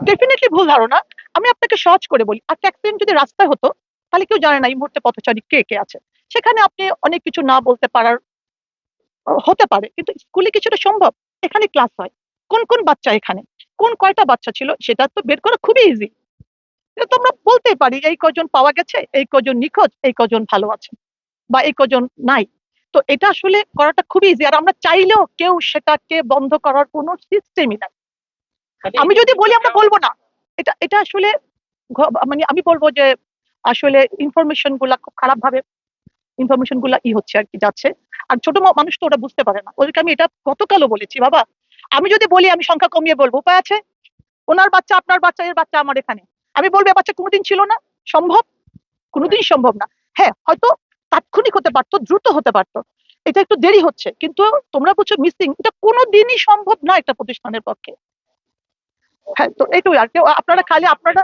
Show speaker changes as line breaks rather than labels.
Definitely ভুল ধারণা। আমি আপনাকে সহজ করে বলি, একটা অ্যাক্সিডেন্ট যদি রাস্তায় হতো তাহলে কেউ জানে না এই মুহূর্তে পথচারী কে কে আছে। সেখানে আপনি অনেক কিছু না বলতে পারার হতে পারে, কিন্তু স্কুলে কিছুটা সম্ভব। এখানে ক্লাস হয়, কোন কোন বাচ্চা এখানে, কোন কয়টা বাচ্চা ছিল সেটা তো বের করা খুবই ইজি। এটা তো আমরা বলতেই পারি এই কজন পাওয়া গেছে, এই কজন নিখোঁজ, এই কজন ভালো আছে, বা এই কজন নাই। তো এটা আসলে করাটা খুবই ইজি, আর আমরা চাইলেও কেউ সেটাকে বন্ধ করার কোনো সিস্টেমই নাই। আমি যদি বলি আমরা বলবো না, এটা এটা আসলে মানে আমি বলবো যে আসলে ইনফরমেশন গুলা খুব খারাপ ভাবে ইনফরমেশন গুলা হচ্ছে আর কি যাচ্ছে। আর ছোট মানুষ তো ওরা বুঝতে পারে না। ওদেরকে আমি এটা গতকালও বলেছি, বাবা আমি যদি বলি আমি সংখ্যা কমিয়ে বলবো, উপায় আছে? ওনার বাচ্চা, আপনার বাচ্চা, এর বাচ্চা আমার এখানে, আমি বলবো এ বাচ্চা কোনোদিন ছিল না, সম্ভব? কোনোদিন সম্ভব না। হ্যাঁ হয়তো তাৎক্ষণিক হতে পারতো, দ্রুত হতে পারতো, এটা একটু দেরি হচ্ছে, কিন্তু তোমরা বলছো মিসিং, এটা কোনোদিনই সম্ভব না একটা প্রতিষ্ঠানের পক্ষে। হ্যাঁ, তো এইটুই আর কি। আপনারা খালি আপনারা